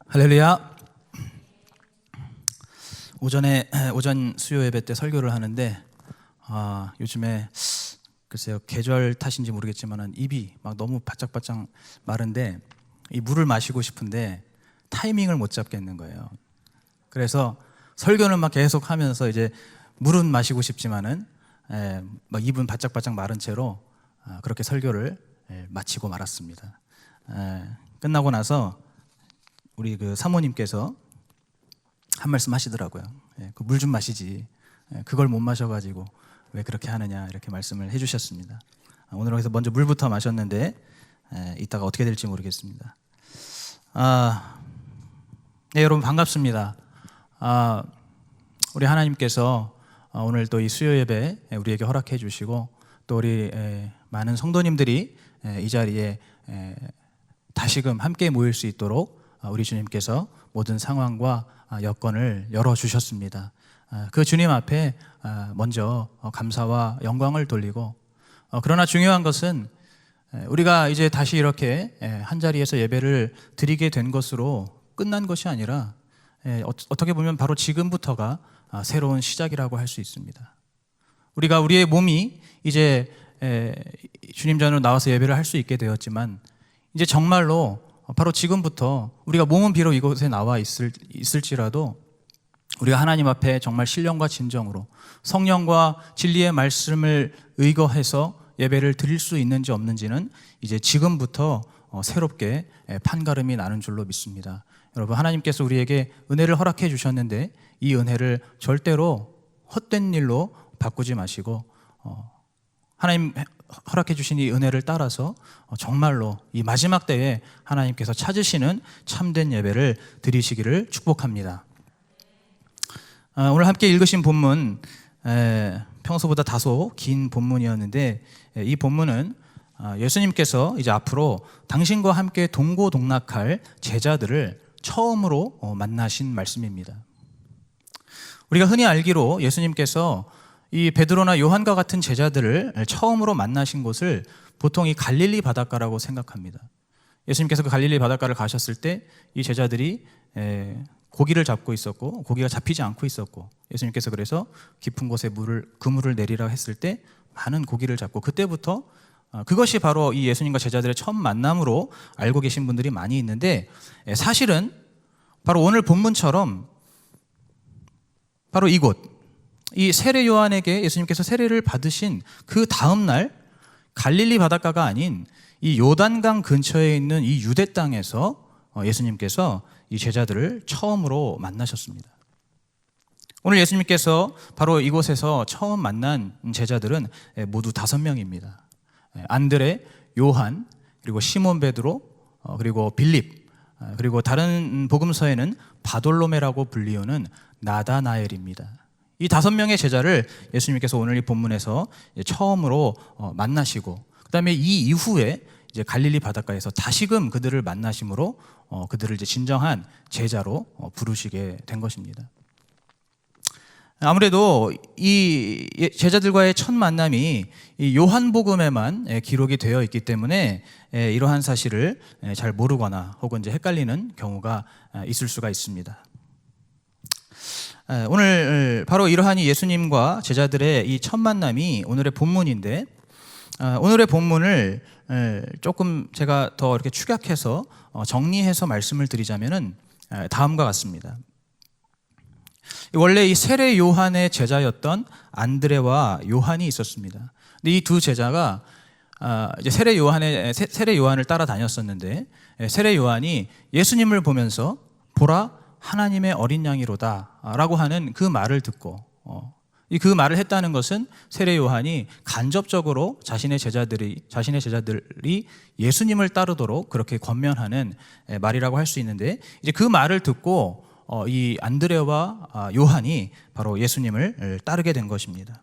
할렐루야. 오전 수요 예배 때 설교를 하는데 요즘에 글쎄요, 계절 탓인지 모르겠지만 입이 막 너무 바짝바짝 마른데 이 물을 마시고 싶은데 타이밍을 못 잡겠는 거예요. 그래서 설교는 막 계속 하면서 이제 물은 마시고 싶지만은 막 입은 바짝바짝 마른 채로 그렇게 설교를 마치고 말았습니다. 끝나고 나서 우리 그 사모님께서 한 말씀 하시더라고요. 그 물 좀 마시지. 그걸 못 마셔가지고 왜 그렇게 하느냐 이렇게 말씀을 해주셨습니다. 오늘 여기서 먼저 물부터 마셨는데 이따가 어떻게 될지 모르겠습니다. 네, 여러분 반갑습니다. 우리 하나님께서 오늘 또 이 수요 예배 우리에게 허락해 주시고 또 우리 많은 성도님들이 이 자리에 다시금 함께 모일 수 있도록 우리 주님께서 모든 상황과 여건을 열어주셨습니다. 그 주님 앞에 먼저 감사와 영광을 돌리고, 그러나 중요한 것은 우리가 이제 다시 이렇게 한 자리에서 예배를 드리게 된 것으로 끝난 것이 아니라 어떻게 보면 바로 지금부터가 새로운 시작이라고 할 수 있습니다. 우리가 우리의 몸이 이제 주님 전으로 나와서 예배를 할 수 있게 되었지만 이제 정말로 바로 지금부터 우리가 몸은 비록 이곳에 나와 있을지라도 우리가 하나님 앞에 정말 신령과 진정으로 성령과 진리의 말씀을 의거해서 예배를 드릴 수 있는지 없는지는 이제 지금부터 새롭게 판가름이 나는 줄로 믿습니다. 여러분, 하나님께서 우리에게 은혜를 허락해 주셨는데 이 은혜를 절대로 헛된 일로 바꾸지 마시고 하나님 허락해 주신 이 은혜를 따라서 정말로 이 마지막 때에 하나님께서 찾으시는 참된 예배를 드리시기를 축복합니다. 오늘 함께 읽으신 본문, 평소보다 다소 긴 본문이었는데 이 본문은 예수님께서 이제 앞으로 당신과 함께 동고동락할 제자들을 처음으로 만나신 말씀입니다. 우리가 흔히 알기로 예수님께서 이 베드로나 요한과 같은 제자들을 처음으로 만나신 곳을 보통 이 갈릴리 바닷가라고 생각합니다. 예수님께서 그 갈릴리 바닷가를 가셨을 때 이 제자들이 고기를 잡고 있었고 고기가 잡히지 않고 있었고 예수님께서 그래서 깊은 곳에 그물을 내리라 했을 때 많은 고기를 잡고 그때부터 그것이 바로 이 예수님과 제자들의 첫 만남으로 알고 계신 분들이 많이 있는데 사실은 바로 오늘 본문처럼 바로 이곳 이 세례 요한에게 예수님께서 세례를 받으신 그 다음 날 갈릴리 바닷가가 아닌 이 요단강 근처에 있는 이 유대 땅에서 예수님께서 이 제자들을 처음으로 만나셨습니다. 오늘 예수님께서 바로 이곳에서 처음 만난 제자들은 모두 5명입니다. 안드레, 요한, 그리고 시몬 베드로, 그리고 빌립, 그리고 다른 복음서에는 바돌로메라고 불리우는 나다나엘입니다. 이 5명의 제자를 예수님께서 오늘 이 본문에서 처음으로 만나시고 그다음에 이 이후에 이제 갈릴리 바닷가에서 다시금 그들을 만나심으로 그들을 이제 진정한 제자로 부르시게 된 것입니다. 아무래도 이 제자들과의 첫 만남이 이 요한복음에만 기록이 되어 있기 때문에 이러한 사실을 잘 모르거나 혹은 이제 헷갈리는 경우가 있을 수가 있습니다. 오늘 바로 이러한 예수님과 제자들의 이 첫 만남이 오늘의 본문인데 오늘의 본문을 조금 제가 더 이렇게 축약해서 정리해서 말씀을 드리자면은 다음과 같습니다. 원래 이 세례 요한의 제자였던 안드레와 요한이 있었습니다. 근데 이 두 제자가 이제 세례 요한을 따라다녔었는데 세례 요한이 예수님을 보면서 보라 하나님의 어린 양이로다 라고 하는 그 말을 듣고 그 말을 했다는 것은 세례 요한이 간접적으로 자신의 제자들이 예수님을 따르도록 그렇게 권면하는 말이라고 할 수 있는데 이제 그 말을 듣고 이 안드레와 요한이 바로 예수님을 따르게 된 것입니다.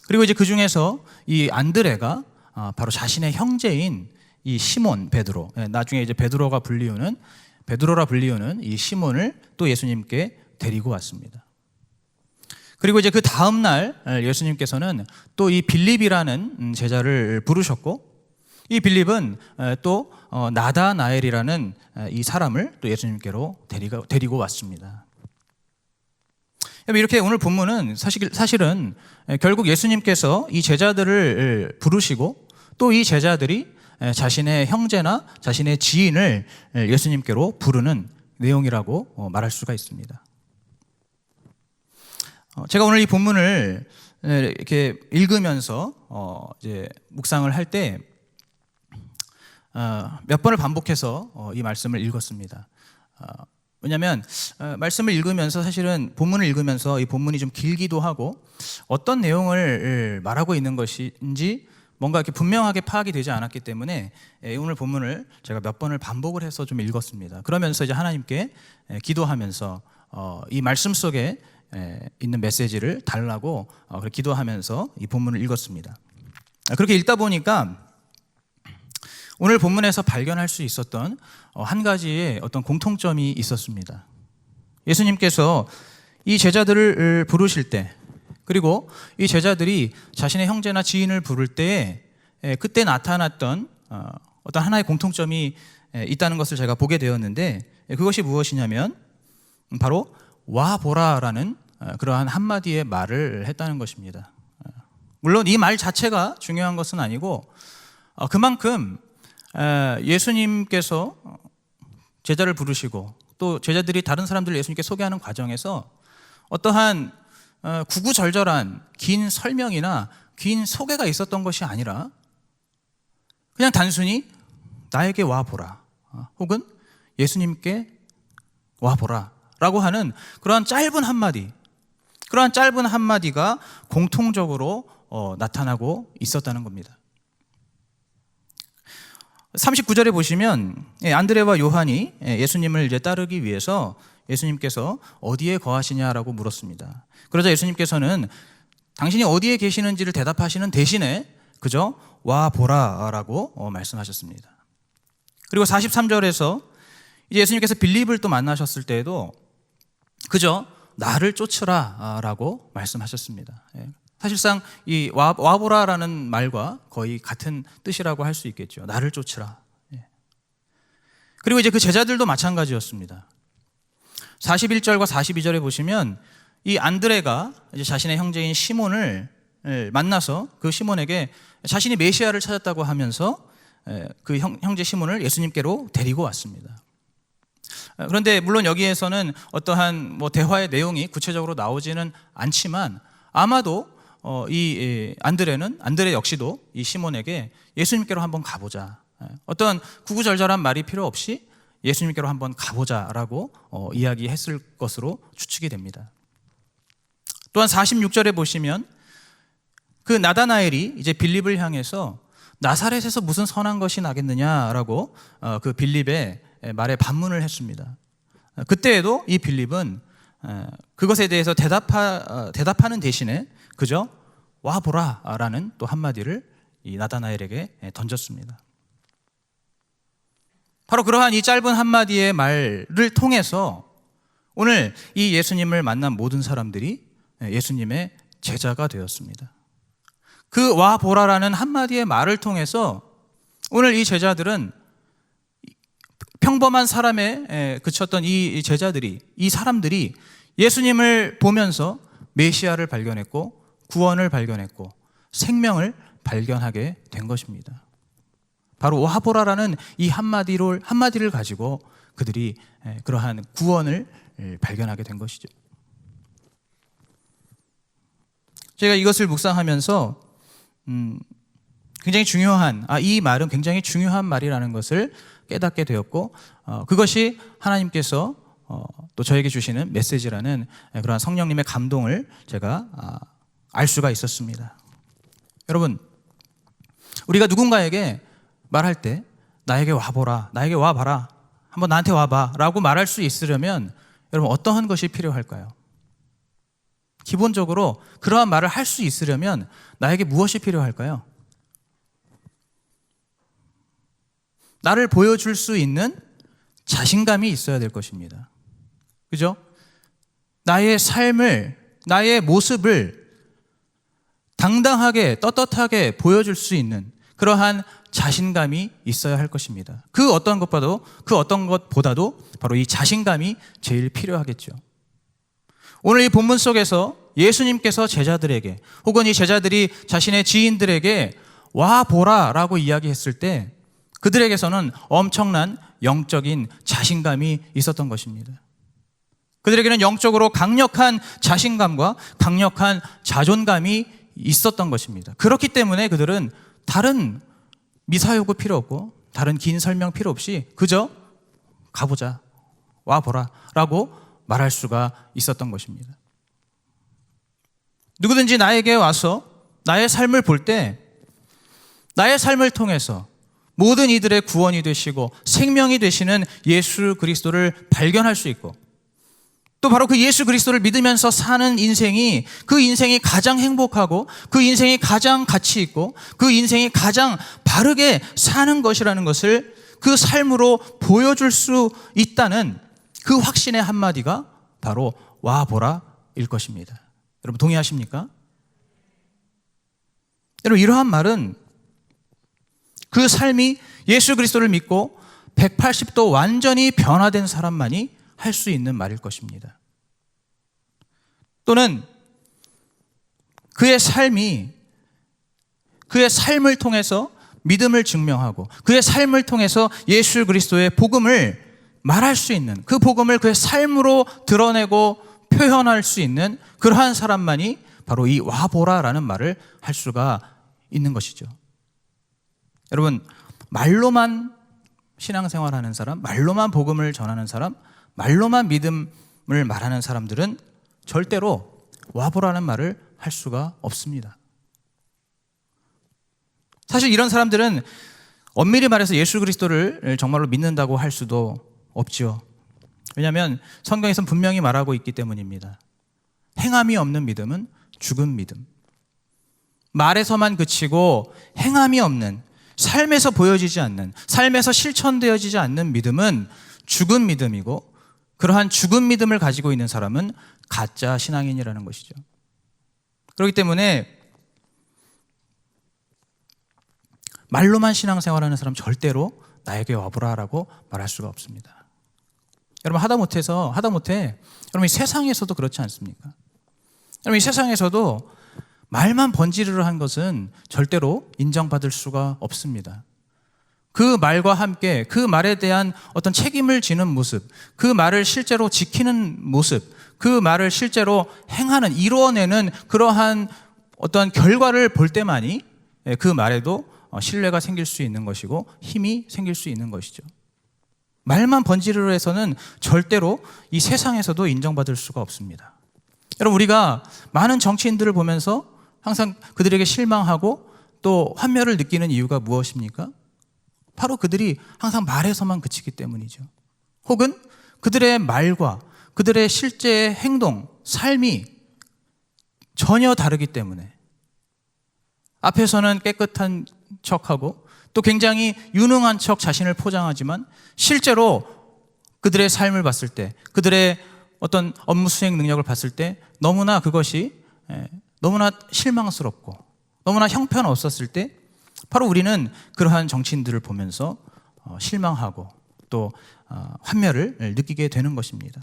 그리고 이제 그 중에서 이 안드레가 바로 자신의 형제인 이 시몬 베드로, 나중에 이제 베드로라 불리우는 이 시몬을 또 예수님께 데리고 왔습니다. 그리고 이제 그 다음 날 예수님께서는 또 이 빌립이라는 제자를 부르셨고 이 빌립은 또 나다나엘이라는 이 사람을 또 예수님께로 데리고 왔습니다. 이렇게 오늘 본문은 사실은 결국 예수님께서 이 제자들을 부르시고 또 이 제자들이 자신의 형제나 자신의 지인을 예수님께로 부르는 내용이라고 말할 수가 있습니다. 제가 오늘 이 본문을 이렇게 읽으면서 이제 묵상을 할 때 몇 번을 반복해서 이 말씀을 읽었습니다. 왜냐하면 말씀을 읽으면서 사실은 본문을 읽으면서 이 본문이 좀 길기도 하고 어떤 내용을 말하고 있는 것인지 뭔가 이렇게 분명하게 파악이 되지 않았기 때문에 오늘 본문을 제가 몇 번을 반복을 해서 좀 읽었습니다. 그러면서 이제 하나님께 기도하면서 이 말씀 속에 있는 메시지를 달라고 기도하면서 이 본문을 읽었습니다. 그렇게 읽다 보니까 오늘 본문에서 발견할 수 있었던 한 가지의 어떤 공통점이 있었습니다. 예수님께서 이 제자들을 부르실 때, 그리고 이 제자들이 자신의 형제나 지인을 부를 때 그때 나타났던 어떤 하나의 공통점이 있다는 것을 제가 보게 되었는데, 그것이 무엇이냐면 바로 와 보라라는 그러한 한마디의 말을 했다는 것입니다. 물론 이 말 자체가 중요한 것은 아니고 그만큼 예수님께서 제자를 부르시고 또 제자들이 다른 사람들을 예수님께 소개하는 과정에서 어떠한 구구절절한 긴 설명이나 긴 소개가 있었던 것이 아니라 그냥 단순히 나에게 와보라 혹은 예수님께 와보라 라고 하는 그러한 짧은 한마디가 공통적으로 나타나고 있었다는 겁니다. 39절에 보시면 안드레와 요한이 예수님을 이제 따르기 위해서 예수님께서 어디에 거하시냐라고 물었습니다. 그러자 예수님께서는 당신이 어디에 계시는지를 대답하시는 대신에 그저 와 보라라고 말씀하셨습니다. 그리고 43절에서 이제 예수님께서 빌립을 또 만나셨을 때에도 그저 나를 쫓으라라고 말씀하셨습니다. 사실상 이 와보라라는 말과 거의 같은 뜻이라고 할 수 있겠죠. 나를 쫓으라. 그리고 이제 그 제자들도 마찬가지였습니다. 41절과 42절에 보시면 이 안드레가 이제 자신의 형제인 시몬을 만나서 그 시몬에게 자신이 메시아를 찾았다고 하면서 그 형제 시몬을 예수님께로 데리고 왔습니다. 그런데 물론 여기에서는 어떠한 대화의 내용이 구체적으로 나오지는 않지만 아마도 이 안드레 역시도 이 시몬에게 예수님께로 한번 가보자, 어떤 구구절절한 말이 필요 없이 예수님께로 한번 가보자라고 이야기했을 것으로 추측이 됩니다. 또한 46절에 보시면 그 나다나엘이 이제 빌립을 향해서 나사렛에서 무슨 선한 것이 나겠느냐라고 그 빌립의 말에 반문을 했습니다. 그때에도 이 빌립은 그것에 대해서 대답하는 대신에 그저 와보라라는 또 한마디를 이 나다나엘에게 던졌습니다. 바로 그러한 이 짧은 한마디의 말을 통해서 오늘 이 예수님을 만난 모든 사람들이 예수님의 제자가 되었습니다. 그 와보라라는 한마디의 말을 통해서 오늘 이 제자들은 평범한 사람에 그쳤던 이 제자들이, 이 사람들이 예수님을 보면서 메시아를 발견했고 구원을 발견했고 생명을 발견하게 된 것입니다. 바로 와보라라는 이 한마디를 가지고 그들이 그러한 구원을 발견하게 된 것이죠. 제가 이것을 묵상하면서 굉장히 중요한, 이 말은 굉장히 중요한 말이라는 것을 깨닫게 되었고 그것이 하나님께서 또 저에게 주시는 메시지라는 그러한 성령님의 감동을 제가 알 수가 있었습니다. 여러분, 우리가 누군가에게 말할 때 나에게 와보라, 나에게 와봐라, 한번 나한테 와봐 라고 말할 수 있으려면 여러분 어떠한 것이 필요할까요? 기본적으로 그러한 말을 할 수 있으려면 나에게 무엇이 필요할까요? 나를 보여줄 수 있는 자신감이 있어야 될 것입니다. 그죠? 나의 삶을, 나의 모습을 당당하게 떳떳하게 보여줄 수 있는 그러한 자신감이 있어야 할 것입니다. 그 어떤 것보다도 바로 이 자신감이 제일 필요하겠죠. 오늘 이 본문 속에서 예수님께서 제자들에게 혹은 이 제자들이 자신의 지인들에게 와 보라 라고 이야기했을 때 그들에게서는 엄청난 영적인 자신감이 있었던 것입니다. 그들에게는 영적으로 강력한 자신감과 강력한 자존감이 있었던 것입니다. 그렇기 때문에 그들은 다른 미사여구 필요 없고 다른 긴 설명 필요 없이 그저 가보자, 와보라 라고 말할 수가 있었던 것입니다. 누구든지 나에게 와서 나의 삶을 볼 때 나의 삶을 통해서 모든 이들의 구원이 되시고 생명이 되시는 예수 그리스도를 발견할 수 있고 또 바로 그 예수 그리스도를 믿으면서 사는 인생이 그 인생이 가장 행복하고 그 인생이 가장 가치 있고 그 인생이 가장 바르게 사는 것이라는 것을 그 삶으로 보여줄 수 있다는 그 확신의 한마디가 바로 와보라일 것입니다. 여러분 동의하십니까? 여러분 이러한 말은 그 삶이 예수 그리스도를 믿고 180도 완전히 변화된 사람만이 할 수 있는 말일 것입니다. 또는 그의 삶을 통해서 믿음을 증명하고 그의 삶을 통해서 예수 그리스도의 복음을 말할 수 있는 그 복음을 그의 삶으로 드러내고 표현할 수 있는 그러한 사람만이 바로 이 와보라라는 말을 할 수가 있는 것이죠. 여러분 말로만 신앙생활하는 사람, 말로만 복음을 전하는 사람, 말로만 믿음을 말하는 사람들은 절대로 와보라는 말을 할 수가 없습니다. 사실 이런 사람들은 엄밀히 말해서 예수 그리스도를 정말로 믿는다고 할 수도 없지요. 왜냐하면 성경에서는 분명히 말하고 있기 때문입니다. 행함이 없는 믿음은 죽은 믿음. 말에서만 그치고 행함이 없는, 삶에서 보여지지 않는, 삶에서 실천되어지지 않는 믿음은 죽은 믿음이고 그러한 죽은 믿음을 가지고 있는 사람은 가짜 신앙인이라는 것이죠. 그렇기 때문에 말로만 신앙생활하는 사람 절대로 나에게 와보라라고 말할 수가 없습니다. 여러분 하다못해 여러분 이 세상에서도 그렇지 않습니까? 여러분 이 세상에서도 말만 번지르르 한 것은 절대로 인정받을 수가 없습니다. 그 말과 함께 그 말에 대한 어떤 책임을 지는 모습, 그 말을 실제로 지키는 모습, 그 말을 실제로 행하는, 이루어내는 그러한 어떤 결과를 볼 때만이 그 말에도 신뢰가 생길 수 있는 것이고 힘이 생길 수 있는 것이죠. 말만 번지르르 해서는 절대로 이 세상에서도 인정받을 수가 없습니다. 여러분 우리가 많은 정치인들을 보면서 항상 그들에게 실망하고 또 환멸을 느끼는 이유가 무엇입니까? 바로 그들이 항상 말에서만 그치기 때문이죠. 혹은 그들의 말과 그들의 실제 행동, 삶이 전혀 다르기 때문에 앞에서는 깨끗한 척하고 또 굉장히 유능한 척 자신을 포장하지만 실제로 그들의 삶을 봤을 때, 그들의 어떤 업무 수행 능력을 봤을 때 너무나 그것이 너무나 실망스럽고 너무나 형편없었을 때 바로 우리는 그러한 정치인들을 보면서 실망하고 또 환멸을 느끼게 되는 것입니다.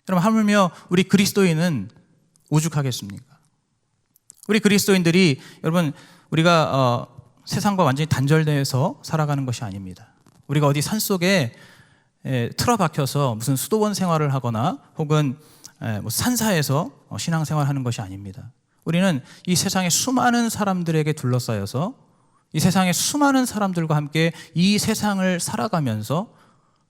여러분 하물며 우리 그리스도인은 오죽하겠습니까? 우리 그리스도인들이 여러분 우리가 세상과 완전히 단절돼서 살아가는 것이 아닙니다. 우리가 어디 산속에 틀어박혀서 무슨 수도원 생활을 하거나 혹은 산사에서 신앙생활하는 것이 아닙니다. 우리는 이 세상의 수많은 사람들에게 둘러싸여서 이 세상의 수많은 사람들과 함께 이 세상을 살아가면서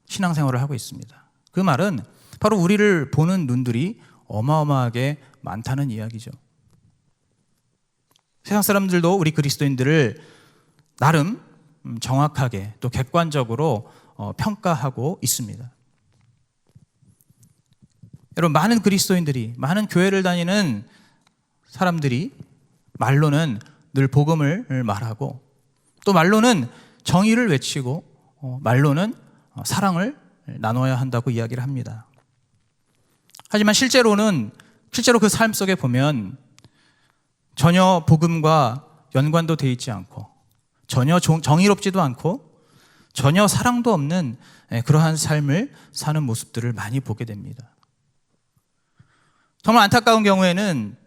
신앙생활을 하고 있습니다. 그 말은 바로 우리를 보는 눈들이 어마어마하게 많다는 이야기죠. 세상 사람들도 우리 그리스도인들을 나름 정확하게 또 객관적으로 평가하고 있습니다. 여러분 많은 그리스도인들이, 많은 교회를 다니는 사람들이 말로는 늘 복음을 말하고 또 말로는 정의를 외치고 말로는 사랑을 나눠야 한다고 이야기를 합니다. 하지만 실제로 그 삶 속에 보면 전혀 복음과 연관도 되어 있지 않고 전혀 정의롭지도 않고 전혀 사랑도 없는 그러한 삶을 사는 모습들을 많이 보게 됩니다. 정말 안타까운 경우에는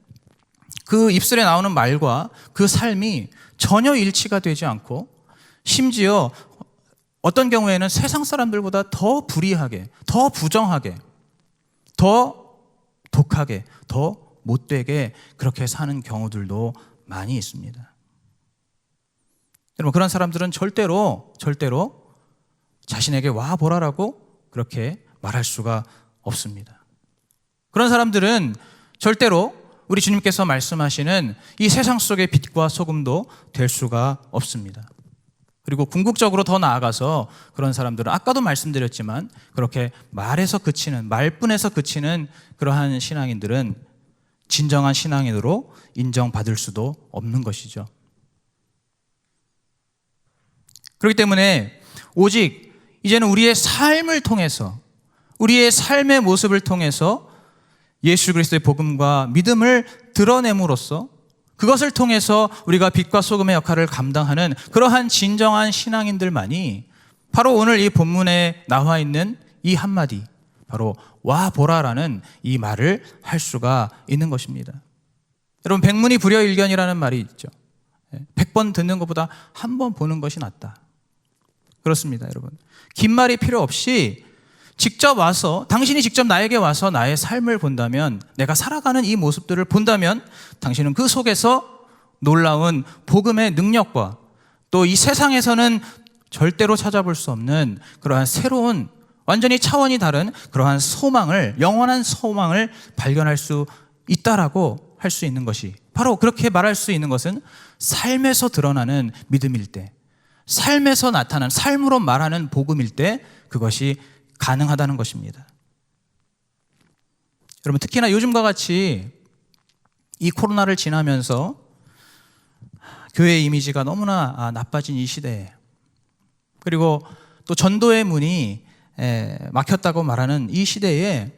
그 입술에 나오는 말과 그 삶이 전혀 일치가 되지 않고 심지어 어떤 경우에는 세상 사람들보다 더 불의하게, 더 부정하게, 더 독하게, 더 못되게 그렇게 사는 경우들도 많이 있습니다. 여러분, 그런 사람들은 절대로 자신에게 와 보라라고 그렇게 말할 수가 없습니다. 그런 사람들은 절대로 우리 주님께서 말씀하시는 이 세상 속의 빛과 소금도 될 수가 없습니다. 그리고 궁극적으로 더 나아가서 그런 사람들은 아까도 말씀드렸지만 그렇게 말뿐에서 그치는 그러한 신앙인들은 진정한 신앙인으로 인정받을 수도 없는 것이죠. 그렇기 때문에 오직 이제는 우리의 삶을 통해서, 우리의 삶의 모습을 통해서 예수 그리스도의 복음과 믿음을 드러냄으로써 그것을 통해서 우리가 빛과 소금의 역할을 감당하는 그러한 진정한 신앙인들만이 바로 오늘 이 본문에 나와 있는 이 한마디, 바로 와 보라라는 이 말을 할 수가 있는 것입니다. 여러분, 백문이 불여일견이라는 말이 있죠. 100번 듣는 것보다 한 번 보는 것이 낫다. 그렇습니다, 여러분. 긴 말이 필요 없이 직접 와서, 당신이 직접 나에게 와서 나의 삶을 본다면, 내가 살아가는 이 모습들을 본다면 당신은 그 속에서 놀라운 복음의 능력과 또 이 세상에서는 절대로 찾아볼 수 없는 그러한 새로운, 완전히 차원이 다른 그러한 소망을, 영원한 소망을 발견할 수 있다라고 할 수 있는 것이, 바로 그렇게 말할 수 있는 것은 삶에서 드러나는 믿음일 때, 삶에서 나타나는, 삶으로 말하는 복음일 때 그것이 가능하다는 것입니다. 여러분, 특히나 요즘과 같이 이 코로나를 지나면서 교회의 이미지가 너무나 나빠진 이 시대에, 그리고 또 전도의 문이 막혔다고 말하는 이 시대에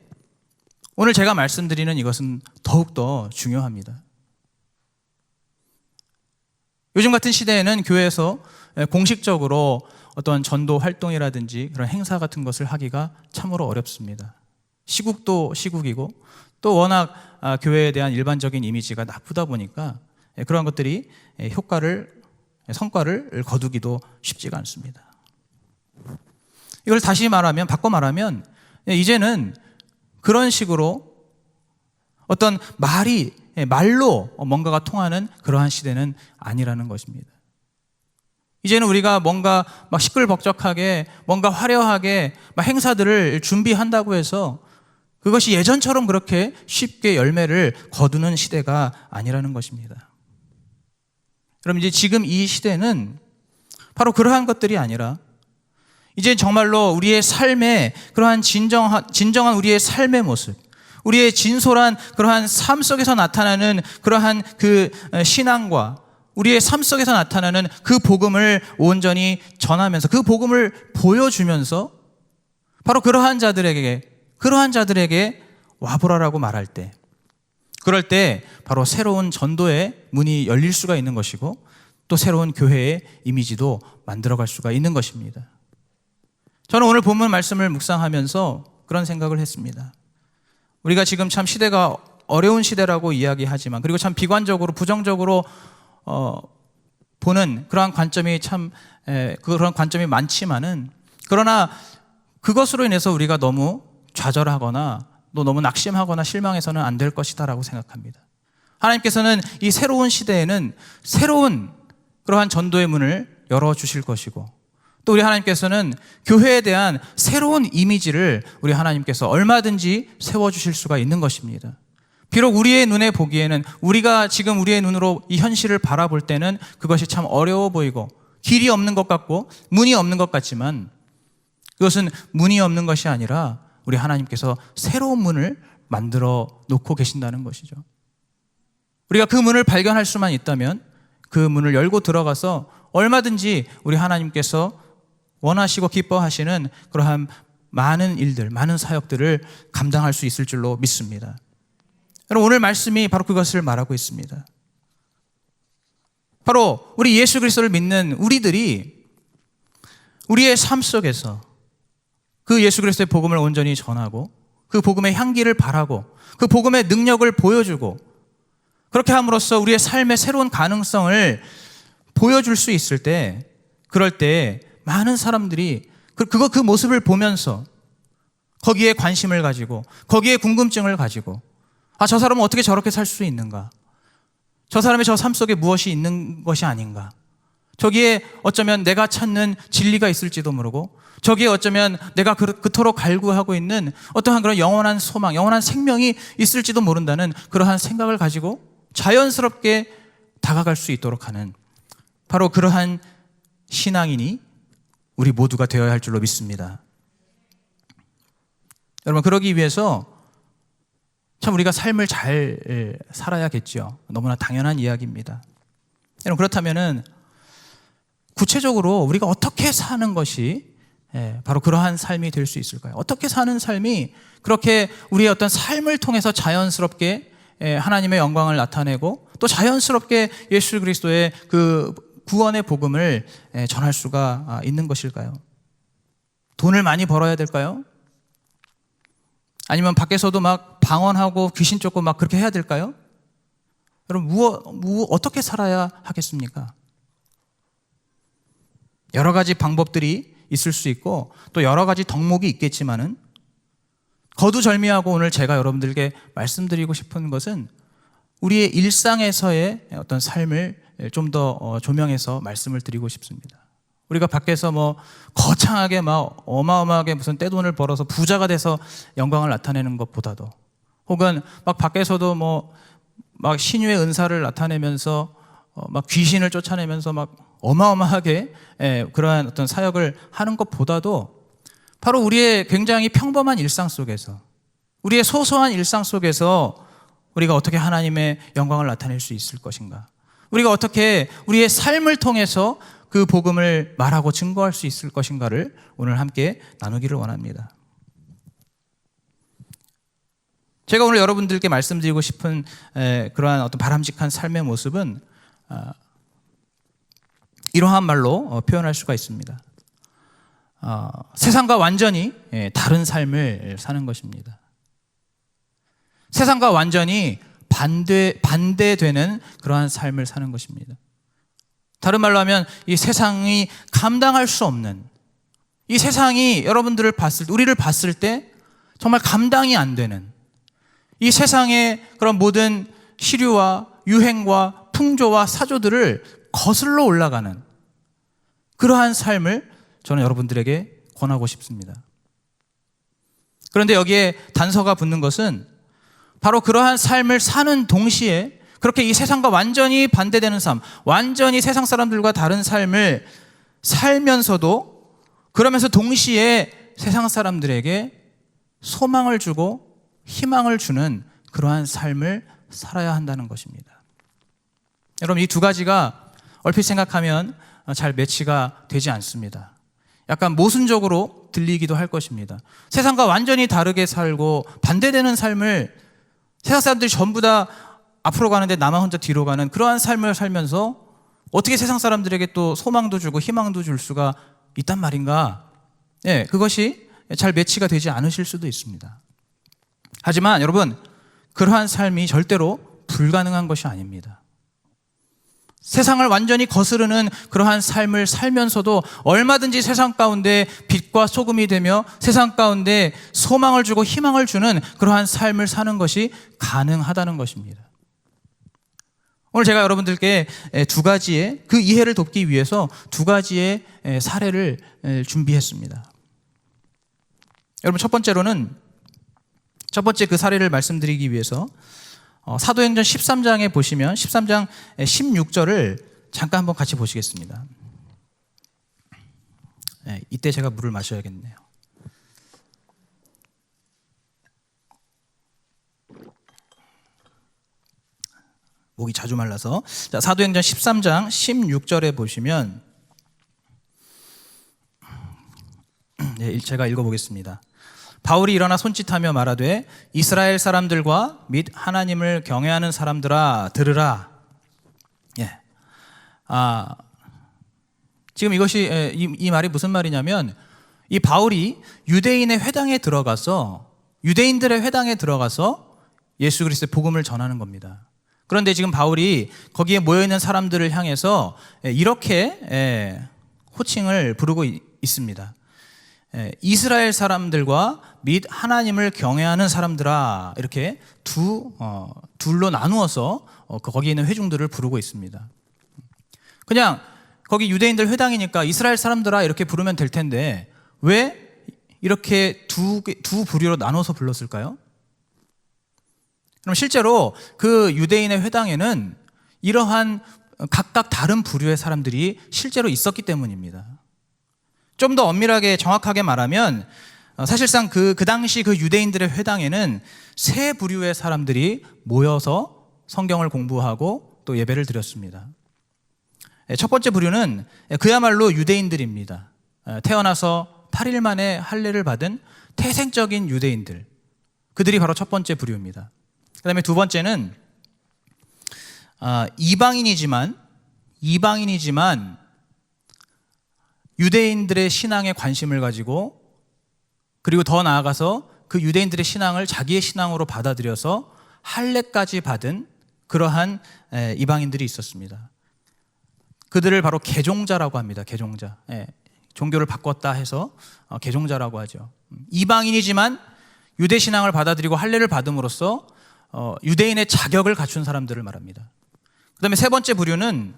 오늘 제가 말씀드리는 이것은 더욱더 중요합니다. 요즘 같은 시대에는 교회에서 공식적으로 어떤 전도 활동이라든지 그런 행사 같은 것을 하기가 참으로 어렵습니다. 시국도 시국이고 또 워낙 교회에 대한 일반적인 이미지가 나쁘다 보니까 그런 것들이 성과를 거두기도 쉽지가 않습니다. 이걸 다시 말하면, 바꿔 말하면 이제는 그런 식으로 어떤 말로 뭔가가 통하는 그러한 시대는 아니라는 것입니다. 이제는 우리가 뭔가 막 시끌벅적하게, 뭔가 화려하게 막 행사들을 준비한다고 해서 그것이 예전처럼 그렇게 쉽게 열매를 거두는 시대가 아니라는 것입니다. 그럼 이제 지금 이 시대는 바로 그러한 것들이 아니라 이제 정말로 우리의 삶의 그러한 진정한 우리의 삶의 모습, 우리의 진솔한 그러한 삶 속에서 나타나는 그러한 그 신앙과 우리의 삶 속에서 나타나는 그 복음을 온전히 전하면서 그 복음을 보여주면서 바로 그러한 자들에게 와보라라고 말할 때, 그럴 때 바로 새로운 전도의 문이 열릴 수가 있는 것이고 또 새로운 교회의 이미지도 만들어갈 수가 있는 것입니다. 저는 오늘 본문 말씀을 묵상하면서 그런 생각을 했습니다. 우리가 지금 참 시대가 어려운 시대라고 이야기하지만, 그리고 참 비관적으로 부정적으로 보는 그러한 관점이 그런 관점이 많지만은, 그러나 그것으로 인해서 우리가 너무 좌절하거나 또 너무 낙심하거나 실망해서는 안 될 것이다라고 생각합니다. 하나님께서는 이 새로운 시대에는 새로운 그러한 전도의 문을 열어주실 것이고, 또 우리 하나님께서는 교회에 대한 새로운 이미지를 우리 하나님께서 얼마든지 세워주실 수가 있는 것입니다. 비록 우리의 눈에 보기에는, 우리가 지금 우리의 눈으로 이 현실을 바라볼 때는 그것이 참 어려워 보이고 길이 없는 것 같고 문이 없는 것 같지만, 그것은 문이 없는 것이 아니라 우리 하나님께서 새로운 문을 만들어 놓고 계신다는 것이죠. 우리가 그 문을 발견할 수만 있다면 그 문을 열고 들어가서 얼마든지 우리 하나님께서 원하시고 기뻐하시는 그러한 많은 일들, 많은 사역들을 감당할 수 있을 줄로 믿습니다. 여러분, 오늘 말씀이 바로 그것을 말하고 있습니다. 바로 우리 예수 그리스도를 믿는 우리들이 우리의 삶 속에서 그 예수 그리스도의 복음을 온전히 전하고 그 복음의 향기를 바라고 그 복음의 능력을 보여주고 그렇게 함으로써 우리의 삶의 새로운 가능성을 보여줄 수 있을 때, 그럴 때 많은 사람들이 그 모습을 보면서 거기에 관심을 가지고 거기에 궁금증을 가지고 저 사람은 어떻게 저렇게 살 수 있는가? 저 사람의 저 삶 속에 무엇이 있는 것이 아닌가? 저기에 어쩌면 내가 찾는 진리가 있을지도 모르고 저기에 어쩌면 내가 그토록 갈구하고 있는 어떠한 그런 영원한 소망, 영원한 생명이 있을지도 모른다는 그러한 생각을 가지고 자연스럽게 다가갈 수 있도록 하는 바로 그러한 신앙인이 우리 모두가 되어야 할 줄로 믿습니다. 여러분, 그러기 위해서 참 우리가 삶을 잘 살아야겠죠. 너무나 당연한 이야기입니다. 여러분, 그렇다면은 구체적으로 우리가 어떻게 사는 것이 바로 그러한 삶이 될 수 있을까요? 어떻게 사는 삶이 그렇게 우리의 어떤 삶을 통해서 자연스럽게 하나님의 영광을 나타내고 또 자연스럽게 예수 그리스도의 그 구원의 복음을 전할 수가 있는 것일까요? 돈을 많이 벌어야 될까요? 아니면 밖에서도 막 방언하고 귀신 쫓고 막 그렇게 해야 될까요? 여러분, 어떻게 살아야 하겠습니까? 여러 가지 방법들이 있을 수 있고 또 여러 가지 덕목이 있겠지만은 거두절미하고 오늘 제가 여러분들께 말씀드리고 싶은 것은 우리의 일상에서의 어떤 삶을 좀 더 조명해서 말씀을 드리고 싶습니다. 우리가 밖에서 뭐 거창하게 막 어마어마하게 무슨 떼돈을 벌어서 부자가 돼서 영광을 나타내는 것보다도, 혹은 막 밖에서도 뭐 막 신유의 은사를 나타내면서 막 귀신을 쫓아내면서 막 어마어마하게 그러한 어떤 사역을 하는 것보다도 바로 우리의 굉장히 평범한 일상 속에서, 우리의 소소한 일상 속에서 우리가 어떻게 하나님의 영광을 나타낼 수 있을 것인가, 우리가 어떻게 우리의 삶을 통해서 그 복음을 말하고 증거할 수 있을 것인가를 오늘 함께 나누기를 원합니다. 제가 오늘 여러분들께 말씀드리고 싶은 그러한 어떤 바람직한 삶의 모습은 이러한 말로 표현할 수가 있습니다. 세상과 완전히 다른 삶을 사는 것입니다. 세상과 완전히 반대되는 그러한 삶을 사는 것입니다. 다른 말로 하면 이 세상이 감당할 수 없는, 이 세상이 여러분들을 우리를 봤을 때 정말 감당이 안 되는 이 세상의 그런 모든 시류와 유행과 풍조와 사조들을 거슬러 올라가는 그러한 삶을 저는 여러분들에게 권하고 싶습니다. 그런데 여기에 단서가 붙는 것은 바로 그러한 삶을 사는 동시에 그렇게 이 세상과 완전히 반대되는 삶, 완전히 세상 사람들과 다른 삶을 살면서도 그러면서 동시에 세상 사람들에게 소망을 주고 희망을 주는 그러한 삶을 살아야 한다는 것입니다. 여러분, 이 두 가지가 얼핏 생각하면 잘 매치가 되지 않습니다. 약간 모순적으로 들리기도 할 것입니다. 세상과 완전히 다르게 살고 반대되는 삶을, 세상 사람들이 전부 다 앞으로 가는데 나만 혼자 뒤로 가는 그러한 삶을 살면서 어떻게 세상 사람들에게 또 소망도 주고 희망도 줄 수가 있단 말인가? 그것이 잘 매치가 되지 않으실 수도 있습니다. 하지만 여러분, 그러한 삶이 절대로 불가능한 것이 아닙니다. 세상을 완전히 거스르는 그러한 삶을 살면서도 얼마든지 세상 가운데 빛과 소금이 되며 세상 가운데 소망을 주고 희망을 주는 그러한 삶을 사는 것이 가능하다는 것입니다. 오늘 제가 여러분들께 두 가지의 그 이해를 돕기 위해서 두 가지의 사례를 준비했습니다. 여러분, 첫 번째 그 사례를 말씀드리기 위해서 사도행전 13장에 보시면 13장 16절을 잠깐 한번 같이 보시겠습니다. 이때 제가 물을 마셔야겠네요. 목이 자주 말라서. 자, 사도행전 13장 16절에 보시면 제가 읽어보겠습니다. 바울이 일어나 손짓하며 말하되 이스라엘 사람들과 및 하나님을 경외하는 사람들아 들으라. 지금 이것이 이 말이 무슨 말이냐면 이 바울이 유대인들의 회당에 들어가서 예수 그리스도의 복음을 전하는 겁니다. 그런데 지금 바울이 거기에 모여있는 사람들을 향해서 이렇게 호칭을 부르고 있습니다. 이스라엘 사람들과 및 하나님을 경외하는 사람들아, 이렇게 둘로 나누어서 거기에 있는 회중들을 부르고 있습니다. 그냥 거기 유대인들 회당이니까 이스라엘 사람들아 이렇게 부르면 될 텐데 왜 이렇게 두 부류로 나눠서 불렀을까요? 그럼 실제로 그 유대인의 회당에는 이러한 각각 다른 부류의 사람들이 실제로 있었기 때문입니다. 좀 더 엄밀하게 정확하게 말하면 사실상 그 당시 그 유대인들의 회당에는 세 부류의 사람들이 모여서 성경을 공부하고 또 예배를 드렸습니다. 첫 번째 부류는 그야말로 유대인들입니다. 태어나서 8일 만에 할례를 받은 태생적인 유대인들, 그들이 바로 첫 번째 부류입니다. 그 다음에 두 번째는 이방인이지만 유대인들의 신앙에 관심을 가지고, 그리고 더 나아가서 그 유대인들의 신앙을 자기의 신앙으로 받아들여서 할례까지 받은 그러한 이방인들이 있었습니다. 그들을 바로 개종자라고 합니다. 개종자. 종교를 바꿨다 해서 개종자라고 하죠. 이방인이지만 유대 신앙을 받아들이고 할례를 받음으로써 유대인의 자격을 갖춘 사람들을 말합니다. 그 다음에 세 번째 부류는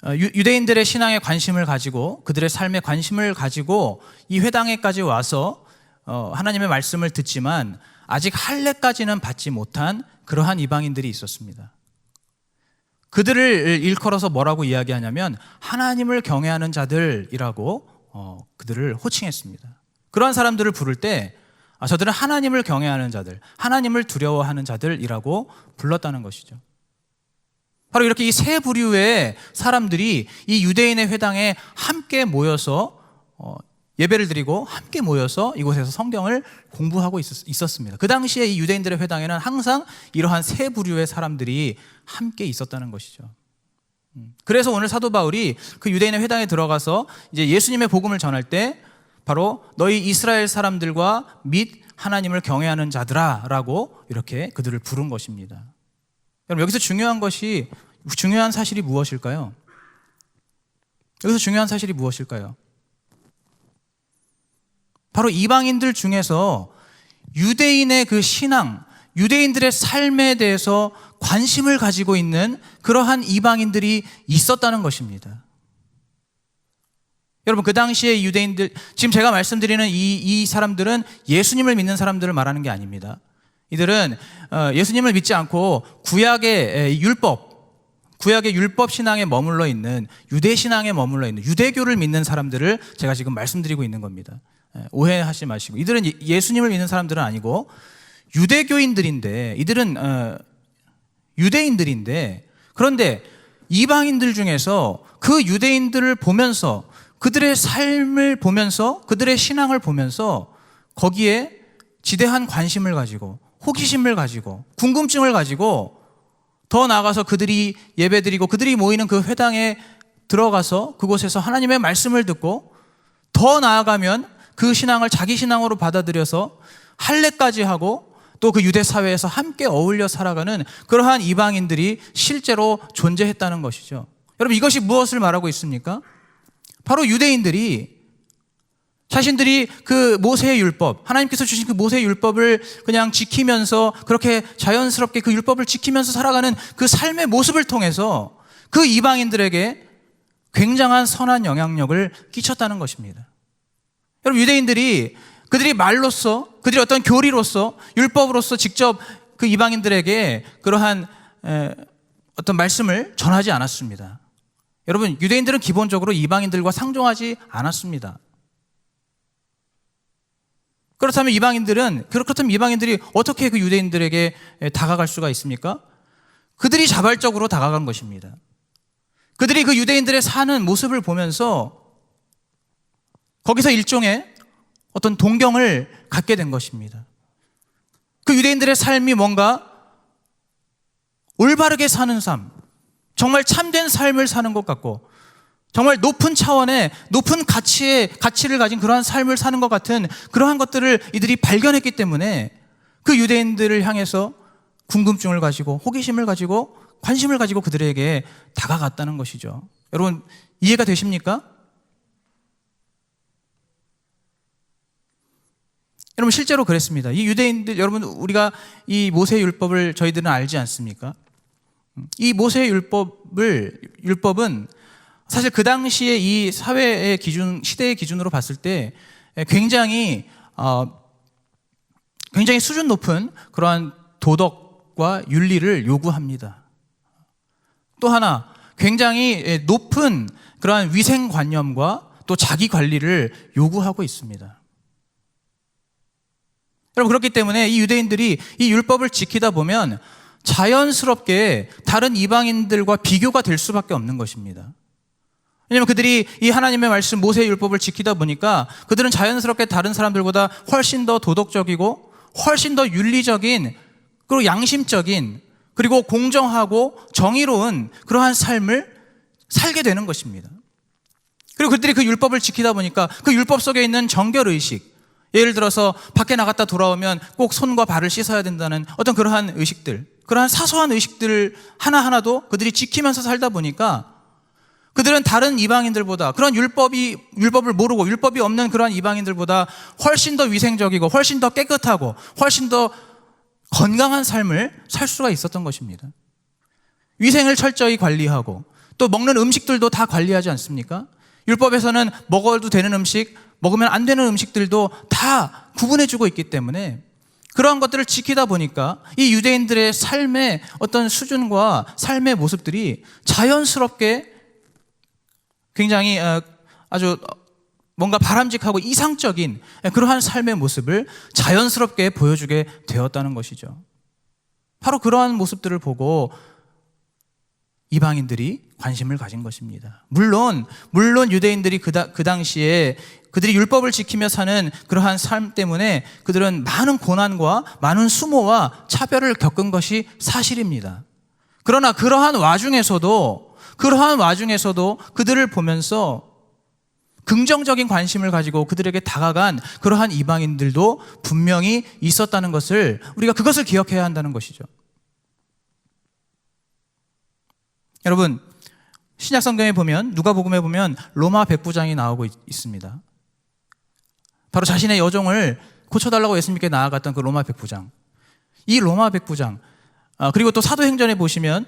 유대인들의 신앙에 관심을 가지고, 그들의 삶에 관심을 가지고 이 회당에까지 와서 하나님의 말씀을 듣지만 아직 할례까지는 받지 못한 그러한 이방인들이 있었습니다. 그들을 일컬어서 뭐라고 이야기하냐면 하나님을 경외하는 자들이라고 그들을 호칭했습니다. 그러한 사람들을 부를 때 저들은 하나님을 경외하는 자들, 하나님을 두려워하는 자들이라고 불렀다는 것이죠. 바로 이렇게 이 세 부류의 사람들이 이 유대인의 회당에 함께 모여서 예배를 드리고 함께 모여서 이곳에서 성경을 공부하고 있었습니다. 그 당시에 이 유대인들의 회당에는 항상 이러한 세 부류의 사람들이 함께 있었다는 것이죠. 그래서 오늘 사도 바울이 그 유대인의 회당에 들어가서 이제 예수님의 복음을 전할 때 바로 너희 이스라엘 사람들과 및 하나님을 경외하는 자들아라고 이렇게 그들을 부른 것입니다. 여러분, 여기서 중요한 사실이 무엇일까요? 바로 이방인들 중에서 유대인의 그 신앙, 유대인들의 삶에 대해서 관심을 가지고 있는 그러한 이방인들이 있었다는 것입니다. 여러분, 그 당시에 유대인들, 지금 제가 말씀드리는 이 사람들은 예수님을 믿는 사람들을 말하는 게 아닙니다. 이들은 예수님을 믿지 않고 구약의 율법 신앙에 머물러 있는, 유대 신앙에 머물러 있는 유대교를 믿는 사람들을 제가 지금 말씀드리고 있는 겁니다. 오해하지 마시고, 이들은 예수님을 믿는 사람들은 아니고 유대교인들인데, 이들은 유대인들인데, 그런데 이방인들 중에서 그 유대인들을 보면서, 그들의 삶을 보면서, 그들의 신앙을 보면서 거기에 지대한 관심을 가지고, 호기심을 가지고, 궁금증을 가지고, 더 나아가서 그들이 예배드리고 그들이 모이는 그 회당에 들어가서 그곳에서 하나님의 말씀을 듣고, 더 나아가면 그 신앙을 자기 신앙으로 받아들여서 할례까지 하고 또 그 유대 사회에서 함께 어울려 살아가는 그러한 이방인들이 실제로 존재했다는 것이죠. 여러분, 이것이 무엇을 말하고 있습니까? 바로 유대인들이 자신들이 그 모세의 율법, 하나님께서 주신 그 모세의 율법을 그냥 지키면서, 그렇게 자연스럽게 그 율법을 지키면서 살아가는 그 삶의 모습을 통해서 그 이방인들에게 굉장한 선한 영향력을 끼쳤다는 것입니다. 여러분, 유대인들이 그들이 말로써, 그들이 어떤 교리로서, 율법으로서 직접 그 이방인들에게 그러한 어떤 말씀을 전하지 않았습니다. 여러분, 유대인들은 기본적으로 이방인들과 상종하지 않았습니다. 그렇다면 이방인들이 어떻게 그 유대인들에게 다가갈 수가 있습니까? 그들이 자발적으로 다가간 것입니다. 그들이 그 유대인들의 사는 모습을 보면서 거기서 일종의 어떤 동경을 갖게 된 것입니다. 그 유대인들의 삶이 뭔가 올바르게 사는 삶, 정말 참된 삶을 사는 것 같고 정말 높은 차원의 높은 가치를 가진 그러한 삶을 사는 것 같은 그러한 것들을 이들이 발견했기 때문에 그 유대인들을 향해서 궁금증을 가지고 호기심을 가지고 관심을 가지고 그들에게 다가갔다는 것이죠. 여러분 이해가 되십니까? 여러분 실제로 그랬습니다. 이 유대인들, 여러분 우리가 이 모세의 율법을 저희들은 알지 않습니까? 이 모세의 율법은 사실 그 당시에 이 사회의 기준, 시대의 기준으로 봤을 때 굉장히 수준 높은 그러한 도덕과 윤리를 요구합니다. 또 하나 굉장히 높은 그러한 위생관념과 또 자기 관리를 요구하고 있습니다. 여러분 그렇기 때문에 이 유대인들이 이 율법을 지키다 보면 자연스럽게 다른 이방인들과 비교가 될 수밖에 없는 것입니다. 왜냐하면 그들이 이 하나님의 말씀 모세의 율법을 지키다 보니까 그들은 자연스럽게 다른 사람들보다 훨씬 더 도덕적이고 훨씬 더 윤리적인 그리고 양심적인 그리고 공정하고 정의로운 그러한 삶을 살게 되는 것입니다. 그리고 그들이 그 율법을 지키다 보니까 그 율법 속에 있는 정결의식, 예를 들어서 밖에 나갔다 돌아오면 꼭 손과 발을 씻어야 된다는 어떤 그러한 의식들, 그러한 사소한 의식들 하나하나도 그들이 지키면서 살다 보니까 그들은 다른 이방인들보다 그런 율법을 모르고 율법이 없는 그러한 이방인들보다 훨씬 더 위생적이고 훨씬 더 깨끗하고 훨씬 더 건강한 삶을 살 수가 있었던 것입니다. 위생을 철저히 관리하고 또 먹는 음식들도 다 관리하지 않습니까? 율법에서는 먹어도 되는 음식, 먹으면 안 되는 음식들도 다 구분해주고 있기 때문에 그러한 것들을 지키다 보니까 이 유대인들의 삶의 어떤 수준과 삶의 모습들이 자연스럽게 굉장히 아주 뭔가 바람직하고 이상적인 그러한 삶의 모습을 자연스럽게 보여주게 되었다는 것이죠. 바로 그러한 모습들을 보고 이방인들이 관심을 가진 것입니다. 물론 유대인들이 그 당시에 그들이 율법을 지키며 사는 그러한 삶 때문에 그들은 많은 고난과 많은 수모와 차별을 겪은 것이 사실입니다. 그러나 그러한 와중에서도 그들을 보면서 긍정적인 관심을 가지고 그들에게 다가간 그러한 이방인들도 분명히 있었다는 것을 우리가 그것을 기억해야 한다는 것이죠. 여러분 신약 성경에 보면 누가복음에 보면 로마 백부장이 나오고 있습니다. 바로 자신의 여종을 고쳐달라고 예수님께 나아갔던 그 로마 백부장. 이 로마 백부장 그리고 또 사도행전에 보시면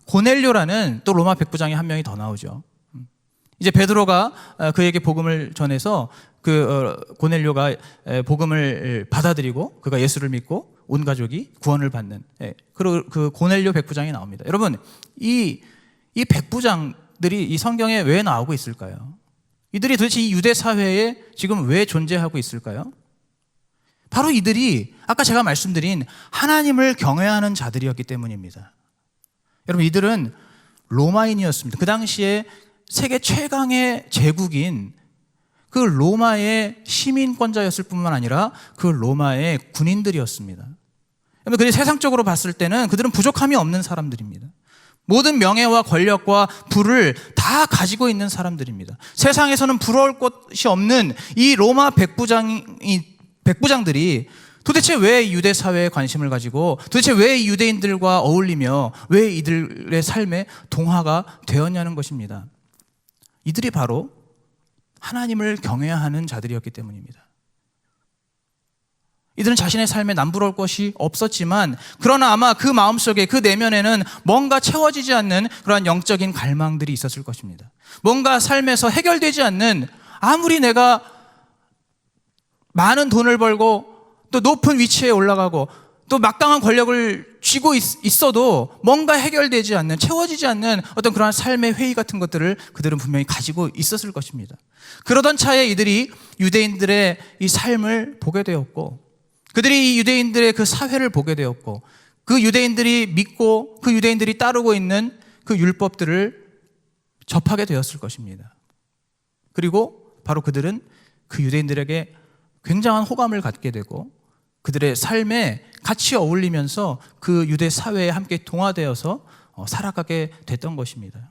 고넬료라는 또 로마 백부장이 한 명이 더 나오죠. 이제 베드로가 그에게 복음을 전해서 그 고넬료가 복음을 받아들이고 그가 예수를 믿고 온 가족이 구원을 받는 그리고 그 고넬료 백부장이 나옵니다. 여러분 이 백부장들이 이 성경에 왜 나오고 있을까요? 이들이 도대체 이 유대 사회에 지금 왜 존재하고 있을까요? 바로 이들이 아까 제가 말씀드린 하나님을 경외하는 자들이었기 때문입니다. 여러분 이들은 로마인이었습니다. 그 당시에 세계 최강의 제국인 그 로마의 시민권자였을 뿐만 아니라 그 로마의 군인들이었습니다. 그들이 세상적으로 봤을 때는 그들은 부족함이 없는 사람들입니다. 모든 명예와 권력과 부를 다 가지고 있는 사람들입니다. 세상에서는 부러울 것이 없는 이 로마 백부장들이 도대체 왜 유대 사회에 관심을 가지고 도대체 왜 이 유대인들과 어울리며 왜 이들의 삶에 동화가 되었냐는 것입니다. 이들이 바로 하나님을 경외하는 자들이었기 때문입니다. 이들은 자신의 삶에 남부러울 것이 없었지만 그러나 아마 그 마음속에 그 내면에는 뭔가 채워지지 않는 그러한 영적인 갈망들이 있었을 것입니다. 뭔가 삶에서 해결되지 않는 아무리 내가 많은 돈을 벌고 또 높은 위치에 올라가고 또 막강한 권력을 쥐고 있어도 뭔가 해결되지 않는 채워지지 않는 어떤 그러한 삶의 회의 같은 것들을 그들은 분명히 가지고 있었을 것입니다. 그러던 차에 이들이 유대인들의 이 삶을 보게 되었고 그들이 이 유대인들의 그 사회를 보게 되었고 그 유대인들이 믿고 그 유대인들이 따르고 있는 그 율법들을 접하게 되었을 것입니다. 그리고 바로 그들은 그 유대인들에게 굉장한 호감을 갖게 되고 그들의 삶에 같이 어울리면서 그 유대 사회에 함께 동화되어서 살아가게 됐던 것입니다.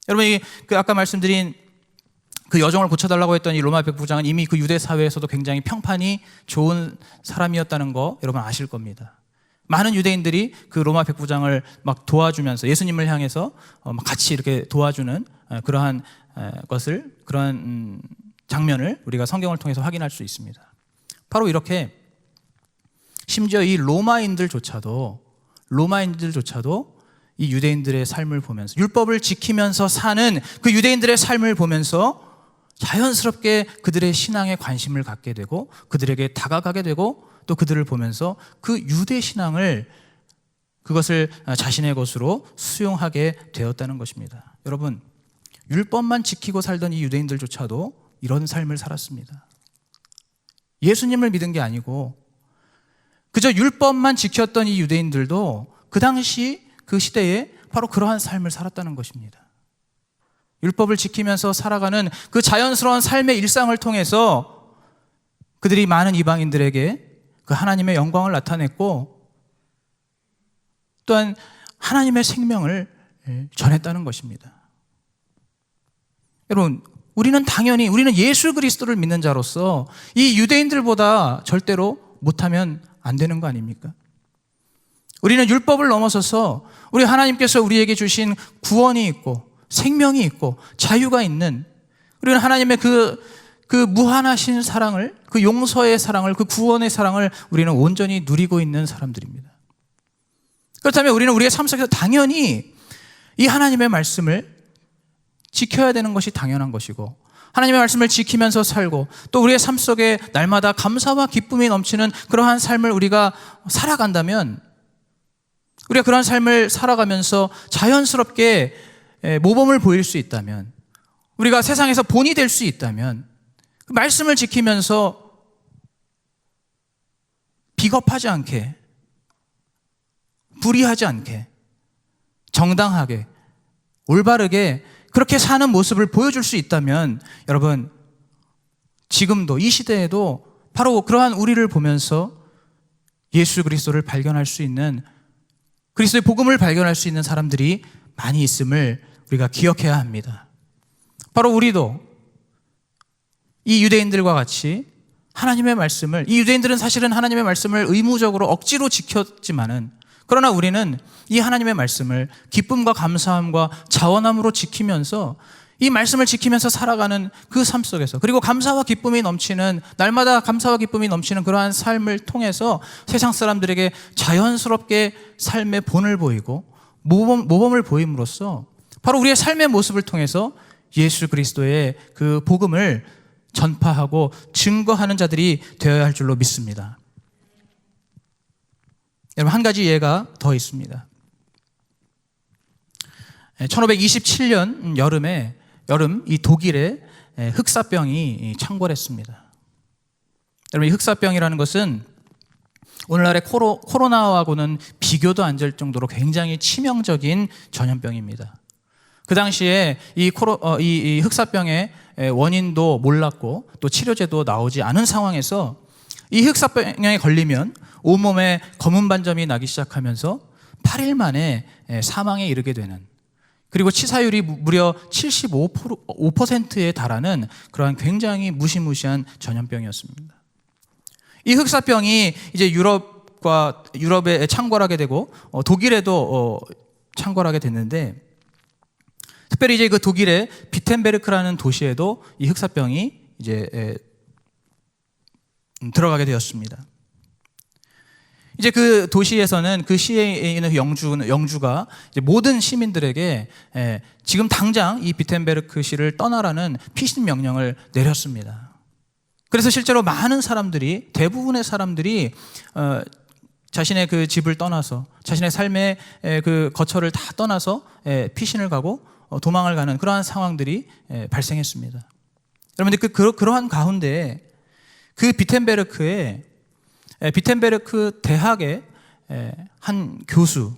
여러분, 그 아까 말씀드린 그 여종을 고쳐달라고 했던 이 로마 백부장은 이미 그 유대 사회에서도 굉장히 평판이 좋은 사람이었다는 거 여러분 아실 겁니다. 많은 유대인들이 그 로마 백부장을 막 도와주면서 예수님을 향해서 같이 이렇게 도와주는 그러한 그러한 장면을 우리가 성경을 통해서 확인할 수 있습니다. 바로 이렇게 심지어 이 로마인들조차도 이 유대인들의 삶을 보면서 율법을 지키면서 사는 그 유대인들의 삶을 보면서 자연스럽게 그들의 신앙에 관심을 갖게 되고 그들에게 다가가게 되고 또 그들을 보면서 그 유대 신앙을 그것을 자신의 것으로 수용하게 되었다는 것입니다. 여러분, 율법만 지키고 살던 이 유대인들조차도 이런 삶을 살았습니다. 예수님을 믿은 게 아니고 그저 율법만 지켰던 이 유대인들도 그 당시 그 시대에 바로 그러한 삶을 살았다는 것입니다. 율법을 지키면서 살아가는 그 자연스러운 삶의 일상을 통해서 그들이 많은 이방인들에게 그 하나님의 영광을 나타냈고 또한 하나님의 생명을 전했다는 것입니다. 여러분, 우리는 예수 그리스도를 믿는 자로서 이 유대인들보다 절대로 못하면 안 되는 거 아닙니까? 우리는 율법을 넘어서서 우리 하나님께서 우리에게 주신 구원이 있고 생명이 있고 자유가 있는, 우리는 하나님의 그 무한하신 사랑을, 그 용서의 사랑을, 그 구원의 사랑을 우리는 온전히 누리고 있는 사람들입니다. 그렇다면 우리는 우리의 삶 속에서 당연히 이 하나님의 말씀을 지켜야 되는 것이 당연한 것이고 하나님의 말씀을 지키면서 살고 또 우리의 삶 속에 날마다 감사와 기쁨이 넘치는 그러한 삶을 우리가 살아간다면, 우리가 그러한 삶을 살아가면서 자연스럽게 모범을 보일 수 있다면, 우리가 세상에서 본이 될 수 있다면, 그 말씀을 지키면서 비겁하지 않게, 불의하지 않게, 정당하게, 올바르게 그렇게 사는 모습을 보여줄 수 있다면, 여러분, 지금도 이 시대에도 바로 그러한 우리를 보면서 예수 그리스도를 발견할 수 있는, 그리스도의 복음을 발견할 수 있는 사람들이 많이 있음을 우리가 기억해야 합니다. 바로 우리도 이 유대인들과 같이 하나님의 말씀을, 이 유대인들은 사실은 하나님의 말씀을 의무적으로 억지로 지켰지만은, 그러나 우리는 이 하나님의 말씀을 기쁨과 감사함과 자원함으로 지키면서 이 말씀을 지키면서 살아가는 그 삶 속에서, 그리고 감사와 기쁨이 넘치는, 날마다 감사와 기쁨이 넘치는 그러한 삶을 통해서 세상 사람들에게 자연스럽게 삶의 본을 보이고 모범을 보임으로써 바로 우리의 삶의 모습을 통해서 예수 그리스도의 그 복음을 전파하고 증거하는 자들이 되어야 할 줄로 믿습니다. 여러분, 한 가지 예가 더 있습니다. 1527년 여름 이 독일에 흑사병이 창궐했습니다. 여러분, 이 흑사병이라는 것은 오늘날의 코로나하고는 비교도 안 될 정도로 굉장히 치명적인 전염병입니다. 그 당시에 이 흑사병의 원인도 몰랐고 또 치료제도 나오지 않은 상황에서 이 흑사병에 걸리면 온몸에 검은 반점이 나기 시작하면서 8일 만에 사망에 이르게 되는, 그리고 치사율이 무려 75%에 달하는 그러한 굉장히 무시무시한 전염병이었습니다. 이 흑사병이 이제 유럽에 창궐하게 되고 독일에도 창궐하게 됐는데, 특별히 이제 그 독일의 비텐베르크라는 도시에도 이 흑사병이 이제 들어가게 되었습니다. 이제 그 도시에서는, 그 시에 있는 영주가 이제 모든 시민들에게 지금 당장 이 비텐베르크시를 떠나라는 피신 명령을 내렸습니다. 그래서 실제로 많은 사람들이, 대부분의 사람들이 자신의 그 집을 떠나서, 자신의 삶의 그 거처를 다 떠나서 피신을 가고 도망을 가는 그러한 상황들이 발생했습니다. 여러분들, 그러한 가운데 그 비텐베르크 대학의 한 교수,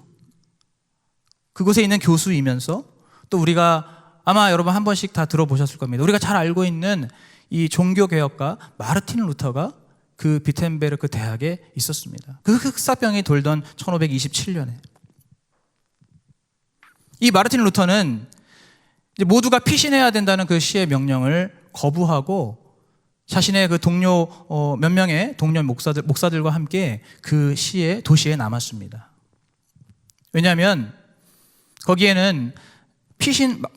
그곳에 있는 교수이면서 또 우리가 아마 여러분 한 번씩 다 들어보셨을 겁니다. 우리가 잘 알고 있는 이 종교개혁가 마르틴 루터가 그 비텐베르크 대학에 있었습니다. 그 흑사병이 돌던 1527년에. 이 마르틴 루터는 이제 모두가 피신해야 된다는 그 시의 명령을 거부하고 자신의 그 동료 몇 명의 동료 목사들과 함께 그 도시에 남았습니다. 왜냐하면 거기에는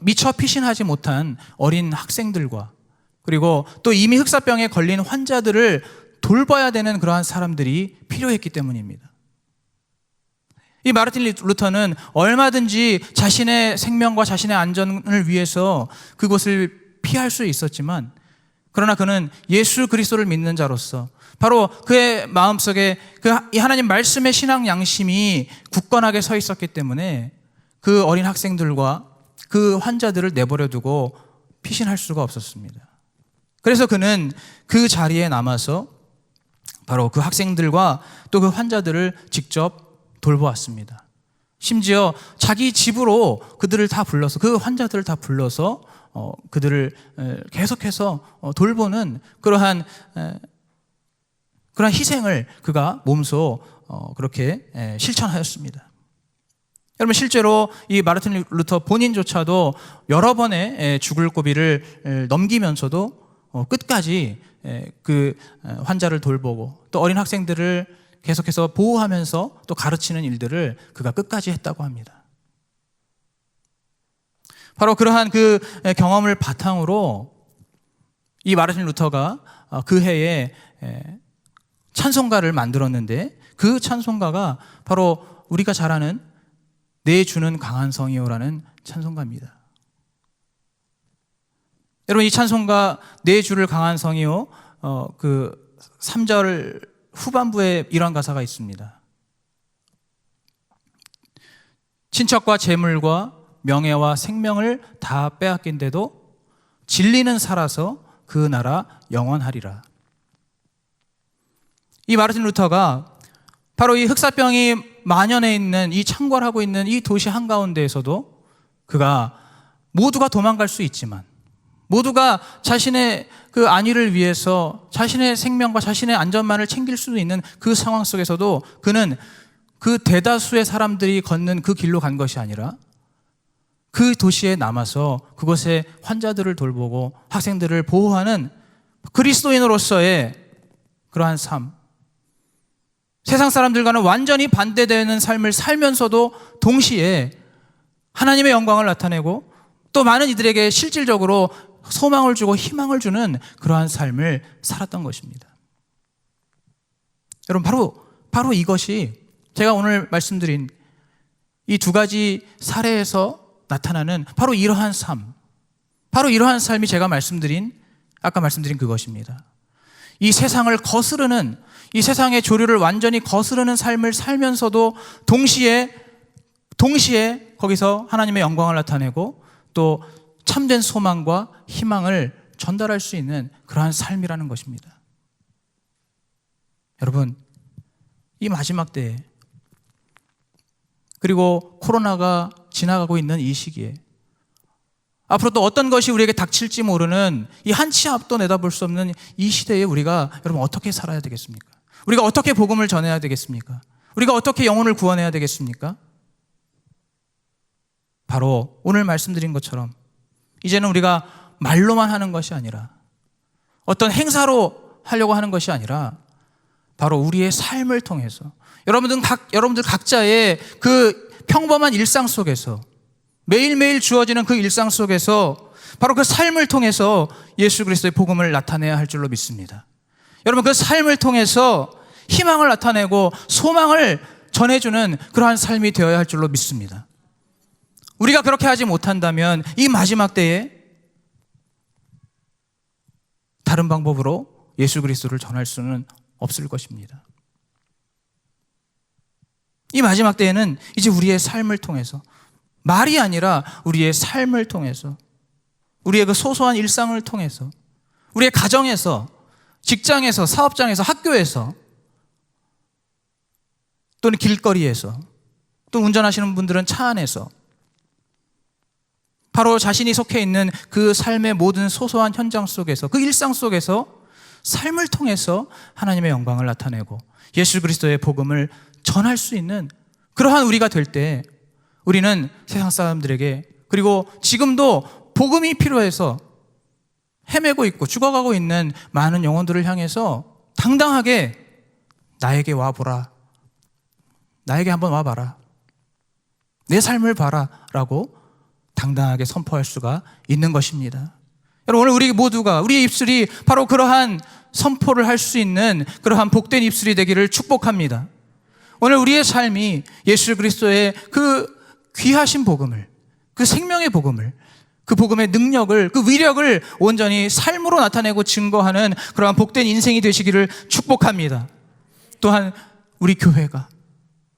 미처 피신하지 못한 어린 학생들과 그리고 또 이미 흑사병에 걸린 환자들을 돌봐야 되는 그러한 사람들이 필요했기 때문입니다. 이 마르틴 루터는 얼마든지 자신의 생명과 자신의 안전을 위해서 그곳을 피할 수 있었지만, 그러나 그는 예수 그리스도를 믿는 자로서 바로 그의 마음속에 이 하나님 말씀의 신앙 양심이 굳건하게 서 있었기 때문에 그 어린 학생들과 그 환자들을 내버려 두고 피신할 수가 없었습니다. 그래서 그는 그 자리에 남아서 바로 그 학생들과 또 그 환자들을 직접 돌보았습니다. 심지어 자기 집으로 그들을 다 불러서, 그 환자들을 다 불러서 그들을 계속해서 돌보는 그러한 희생을 그가 몸소 그렇게 실천하였습니다. 여러분, 실제로 이 마르틴 루터 본인조차도 여러 번의 죽을 고비를 넘기면서도 끝까지 그 환자를 돌보고 또 어린 학생들을 계속해서 보호하면서 또 가르치는 일들을 그가 끝까지 했다고 합니다. 바로 그러한 그 경험을 바탕으로 이 마르틴 루터가 그 해에 찬송가를 만들었는데, 그 찬송가가 바로 우리가 잘 아는 내 주는 강한 성이요라는 찬송가입니다. 여러분, 이 찬송가 내 주를 강한 성이요, 그 3절 후반부에 이런 가사가 있습니다. 친척과 재물과 명예와 생명을 다 빼앗긴데도 진리는 살아서 그 나라 영원하리라. 이 마르틴 루터가 바로 이 흑사병이 만연해 있는, 이 창궐하고 있는 이 도시 한가운데에서도 그가 모두가 도망갈 수 있지만, 모두가 자신의 그 안위를 위해서 자신의 생명과 자신의 안전만을 챙길 수 있는 그 상황 속에서도 그는 그 대다수의 사람들이 걷는 그 길로 간 것이 아니라 그 도시에 남아서 그곳에 환자들을 돌보고 학생들을 보호하는 그리스도인으로서의 그러한 삶, 세상 사람들과는 완전히 반대되는 삶을 살면서도 동시에 하나님의 영광을 나타내고 또 많은 이들에게 실질적으로 소망을 주고 희망을 주는 그러한 삶을 살았던 것입니다. 여러분, 바로 이것이 제가 오늘 말씀드린 이 두 가지 사례에서 나타나는 바로 이러한 삶, 바로 이러한 삶이 제가 아까 말씀드린 그것입니다. 이 세상을 거스르는, 이 세상의 조류를 완전히 거스르는 삶을 살면서도 동시에 거기서 하나님의 영광을 나타내고 또 참된 소망과 희망을 전달할 수 있는 그러한 삶이라는 것입니다. 여러분, 이 마지막 때에, 그리고 코로나가 지나가고 있는 이 시기에, 앞으로 또 어떤 것이 우리에게 닥칠지 모르는 이 한 치 앞도 내다볼 수 없는 이 시대에 우리가 여러분 어떻게 살아야 되겠습니까? 우리가 어떻게 복음을 전해야 되겠습니까? 우리가 어떻게 영혼을 구원해야 되겠습니까? 바로 오늘 말씀드린 것처럼 이제는 우리가 말로만 하는 것이 아니라, 어떤 행사로 하려고 하는 것이 아니라 바로 우리의 삶을 통해서 여러분들 각자의 그 평범한 일상 속에서, 매일매일 주어지는 그 일상 속에서 바로 그 삶을 통해서 예수 그리스도의 복음을 나타내야 할 줄로 믿습니다. 여러분, 그 삶을 통해서 희망을 나타내고 소망을 전해주는 그러한 삶이 되어야 할 줄로 믿습니다. 우리가 그렇게 하지 못한다면 이 마지막 때에 다른 방법으로 예수 그리스도를 전할 수는 없을 것입니다. 이 마지막 때에는 이제 우리의 삶을 통해서, 말이 아니라 우리의 삶을 통해서, 우리의 그 소소한 일상을 통해서, 우리의 가정에서, 직장에서, 사업장에서, 학교에서, 또는 길거리에서, 또 운전하시는 분들은 차 안에서, 바로 자신이 속해 있는 그 삶의 모든 소소한 현장 속에서, 그 일상 속에서 삶을 통해서 하나님의 영광을 나타내고 예수 그리스도의 복음을 전할 수 있는 그러한 우리가 될 때 우리는 세상 사람들에게, 그리고 지금도 복음이 필요해서 헤매고 있고 죽어가고 있는 많은 영혼들을 향해서 당당하게 나에게 와보라, 나에게 한번 와봐라, 내 삶을 봐라 라고 당당하게 선포할 수가 있는 것입니다. 여러분, 오늘 우리 모두가, 우리의 입술이 바로 그러한 선포를 할 수 있는 그러한 복된 입술이 되기를 축복합니다. 오늘 우리의 삶이 예수 그리스도의 그 귀하신 복음을, 그 생명의 복음을, 그 복음의 능력을, 그 위력을 온전히 삶으로 나타내고 증거하는 그러한 복된 인생이 되시기를 축복합니다. 또한 우리 교회가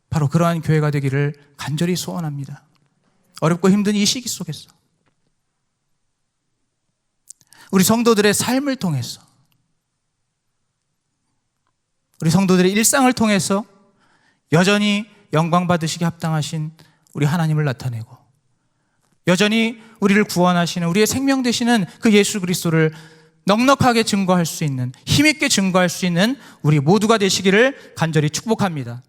바로 그러한 교회가 되기를 간절히 소원합니다. 어렵고 힘든 이 시기 속에서 우리 성도들의 삶을 통해서, 우리 성도들의 일상을 통해서 여전히 영광 받으시기 합당하신 우리 하나님을 나타내고, 여전히 우리를 구원하시는, 우리의 생명 되시는 그 예수 그리스도를 넉넉하게 증거할 수 있는, 힘있게 증거할 수 있는 우리 모두가 되시기를 간절히 축복합니다.